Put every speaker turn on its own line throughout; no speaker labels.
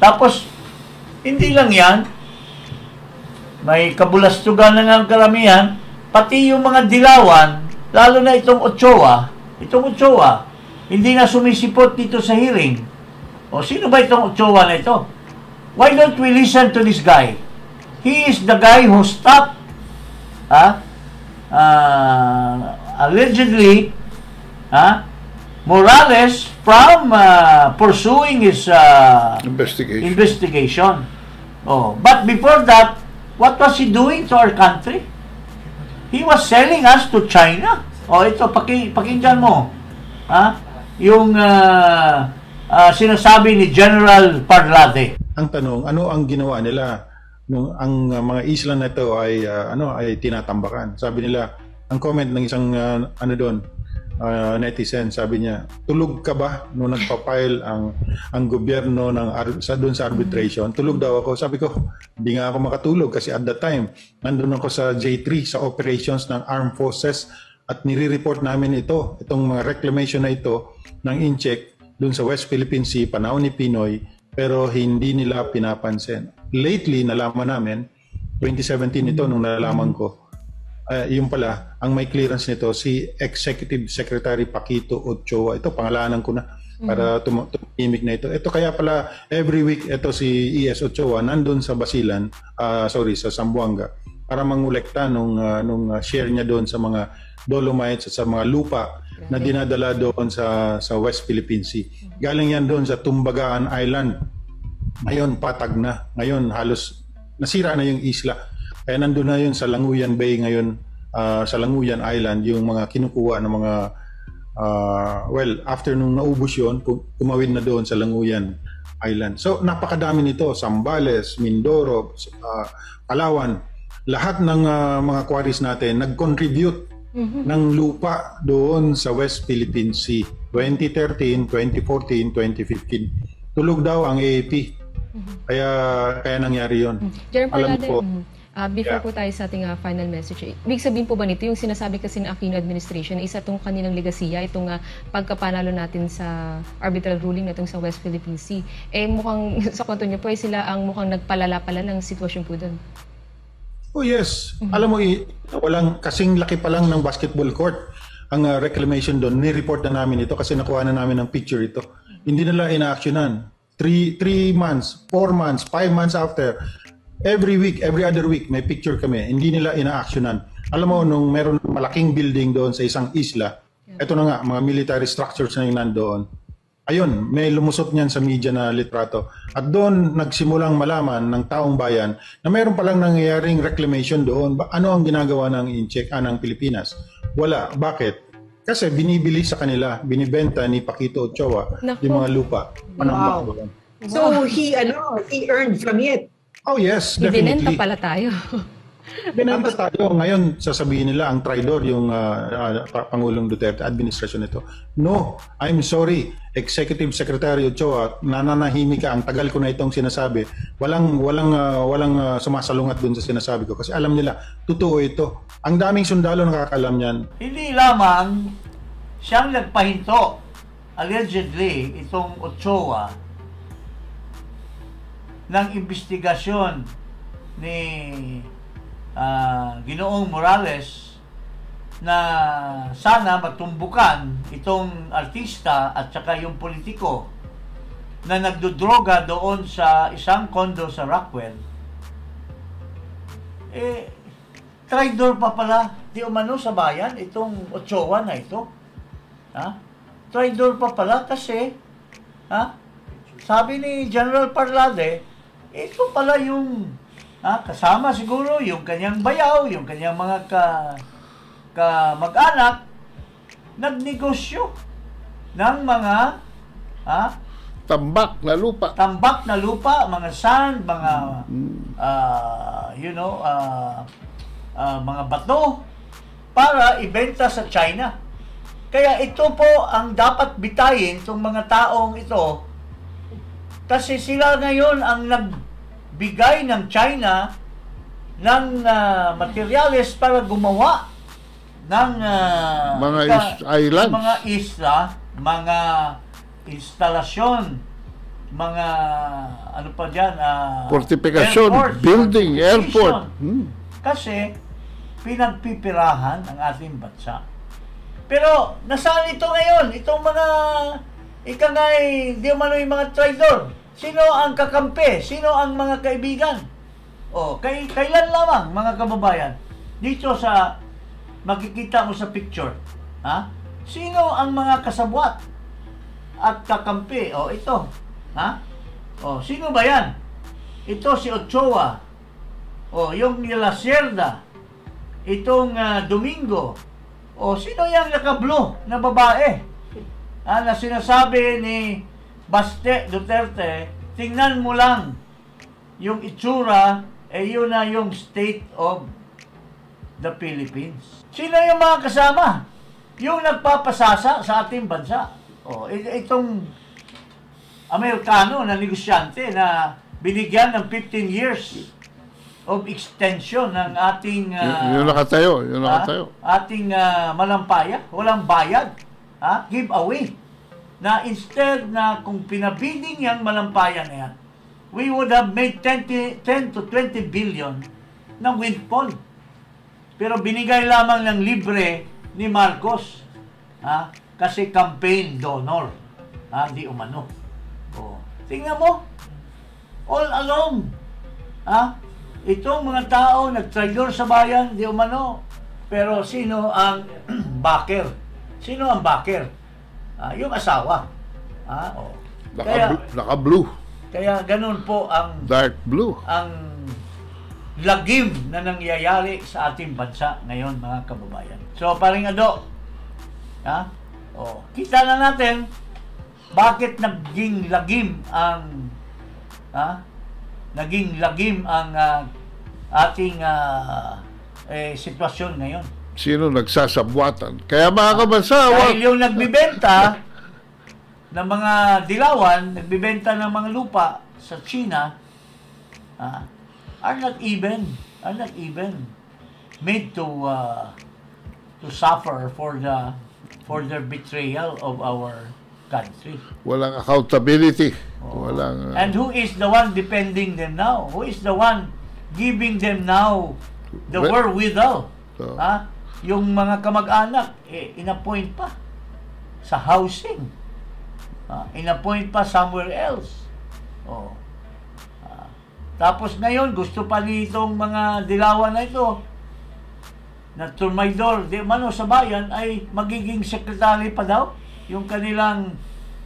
Tapos, hindi lang yan, may kabulastugan na ng karamihan, pati yung mga dilawan, lalo na itong Ochoa, hindi na sumisipot dito sa hearing. O sino ba itong Ochoa na ito? Why don't we listen to this guy? He is the guy who stopped allegedly Morales from pursuing his investigation. Oh, but before that, what was he doing to our country? He was selling us to China. Oh, ito, pakinggan mo. Yung sinasabi ni General Parlade.
Ang tanong, ano ang ginawa nila nung ang mga isla na ito ay ay tinatambakan? Sabi nila, ang comment ng isang netizen, sabi niya, tulog ka ba nung nagpa-file ang gobyerno doon sa arbitration? Tulog daw ako. Sabi ko, hindi nga ako makatulog kasi at that time nandun ako sa J3 sa operations ng Armed Forces at nire-report namin itong mga reclamation na ito ng INCHEC doon sa West Philippine Sea, panahon ni Pinoy, pero hindi nila pinapansin. Lately, nalaman namin, 2017 ito nung nalaman ko, yung pala, ang may clearance nito, si Executive Secretary Paquito Ochoa. Ito, pangalanan ko na para tumimik na ito. Ito kaya pala, every week, ito si E.S. Ochoa, nandun sa Basilan, sa Zamboanga, para mangolekta nung share niya doon sa mga dolomites at sa mga lupa na dinadala doon sa West Philippine Sea. Galing yan doon sa Tumbagaan Island. Ngayon, patag na. Ngayon, halos nasira na yung isla. Kaya nandun na yun sa Languyan Bay ngayon, sa Languyan Island, yung mga kinukuha ng mga, after nung naubos yun, tumawid na doon sa Languyan Island. So, napakadami nito, Zambales, Mindoro, Palawan, lahat ng mga quarries natin nag-contribute ng lupa doon sa West Philippine Sea. 2013, 2014, 2015. Tulog daw ang AAP. Kaya nangyari yun. Alam ko,
before po tayo sa ating final message, ibig sabihin po ba nito, yung sinasabi kasi ng Aquino administration, isa itong kanilang legasiya, itong pagkapanalo natin sa arbitral ruling natong sa West Philippine Sea, mukhang sa kwento niyo po, sila ang mukhang nagpalala pala ng sitwasyon po doon.
Oh yes. Alam mo, walang kasing laki pa lang ng basketball court ang reclamation doon. Ni-report na namin ito kasi nakuha na namin ng picture ito. Hindi nila ina-actionan. 3 months, 4 months, 5 months after, every week, every other week, may picture kami. Hindi nila ina-actionan. Alam mo, nung meron malaking building doon sa isang isla, ito na nga, mga military structures na yung nandoon. Ayun, may lumusot niyan sa media na litrato. At doon, nagsimulang malaman ng taong bayan na meron palang nangyayaring reclamation doon. Ano ang ginagawa ng INCHEC, ng Pilipinas? Wala. Bakit? Kasi binibili sa kanila, binibenta ni Paquito Ochoa yung mga lupa.
Wow. So, he earned from it.
Oh yes, definitely.
Ibinenta pala tayo.
Binenta tayo. Ngayon, sasabihin nila ang traidor yung Pangulong Duterte, administration nito. No, I'm sorry. Executive Secretary Ochoa, nananahimik ka. Ang tagal ko na itong sinasabi. Walang sumasalungat dun sa sinasabi ko. Kasi alam nila, totoo ito. Ang daming sundalo nakakalam yan.
Hindi lamang siyang nagpahinto, allegedly, itong Ochoa, ng investigasyon ni Ginoong Morales na sana matumbukan itong artista at saka yung politiko na nagdodroga doon sa isang kondo sa Rockwell. Traidor pa pala di umano sa bayan itong Ochoa na ito. Traidor pa pala kasi sabi ni General Parlade, ito pala yung kasama siguro yung kanyang bayaw, yung kanyang mga mag-anak, nagnegosyo ng mga
tambak na lupa,
mga sand, mga mga bato para ibenta sa China. Kaya ito po ang dapat bitayin itong mga taong ito kasi sila ngayon ang nagbigay ng China ng materyales para gumawa ng
mga islands,
mga isla, mga instalasyon mga ano pa dyan,
Fortification,
airport,
building,
fortification.
airport.
Kasi pinagpipirahan ang ating bansa. Pero nasaan ito ngayon? Itong mga di umano yung mga traidor. Sino ang kakampi? Sino ang mga kaibigan? Kailan lamang, mga kababayan, dito sa makikita mo sa picture, ha? Sino ang mga kasabwat at kakampi? Ito, ha? Sino ba yan? Ito si Ochoa. Yung La Sierda. Itong Domingo. Sino yung naka-blue na babae? Na sinasabi ni Baste Duterte, tingnan mo lang yung itsura, yun na yung state of the Philippines. Sino yung mga kasama? Yung nagpapasasa sa ating bansa. Itong Amerikano na negosyante na binigyan ng 15 years of extension ng ating
Yun nakatayo.
ating malampaya, walang bayad, giveaway. Na instead na kung pinabiding yung malampaya na yan, we would have made 10 to 20 billion ng windfall. Pero binigay lamang ng libre ni Marcos, kasi campaign donor, di umano. Tingnan mo, all along, itong mga tao nag-traidor sa bayan, di umano. Pero sino ang backer? Sino ang backer? Yung asawa.
Naka-blue.
Kaya ganun po ang
Dark blue.
ang lagim na nangyayari sa ating bansa ngayon, mga kababayan. So, paring Ado, kita na natin bakit naging lagim ang ating sitwasyon ngayon.
Sino nagsasabwatan? Kaya mga kabansa,
Dahil yung nagbibenta ng mga dilawan, nagbibenta ng mga lupa sa China, are not even made to suffer for their betrayal of our country.
walang accountability.
And who is the one defending them now? Who is the one giving them now the wherewithal? Yung mga kamag-anak, inappoint pa sa housing. Inappoint pa somewhere else. Tapos ngayon, gusto pa nitong mga dilawan na ito na Tumaydor, di mano sa bayan, ay magiging secretary pa daw. Yung kanilang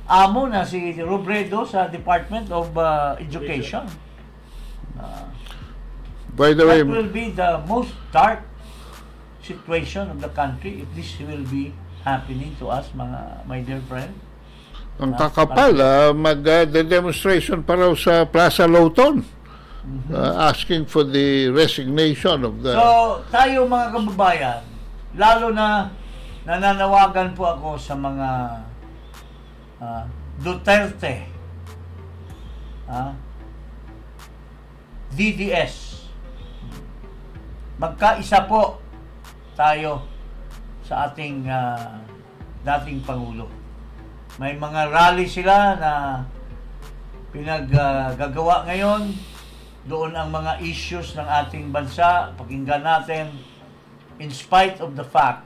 amo na si Robredo sa Department of Education.
By the way,
That will be the most dark situation of the country if this will be happening to us, my dear friend.
ang kakapal, mag-demonstration pa raw sa Plaza Lawton, asking for the resignation of the...
So, tayo mga kababayan, lalo na nananawagan po ako sa mga Duterte, DDS. Magkaisa po tayo sa ating dating Pangulo. May mga rally sila na pinaggagawa ngayon. Doon ang mga issues ng ating bansa. Pakinggan natin, in spite of the fact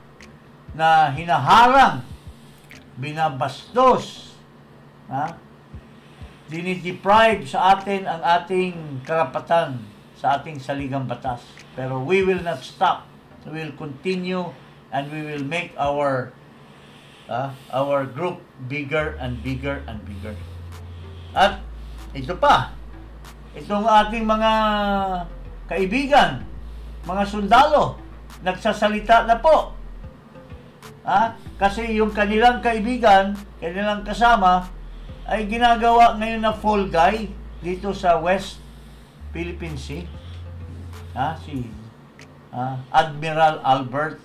na hinaharang, binabastos, dinideprive sa atin ang ating karapatan sa ating saligang batas. Pero we will not stop. We will continue and we will make our group bigger and bigger and bigger. At ito pa, itong ating mga kaibigan, mga sundalo, nagsasalita na po. Kasi yung kanilang kaibigan, kanilang kasama, ay ginagawa ngayon na fall guy dito sa West Philippine Sea. Si Admiral Albert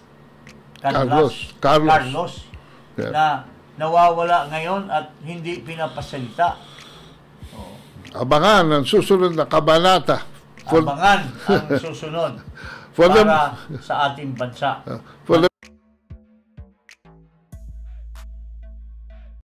Carlos.
Yeah.
Na nawawala ngayon at hindi pinapasalita.
Abangan ang susunod na kabanata.
Abangan ang susunod
for
para sa ating bansa.
For the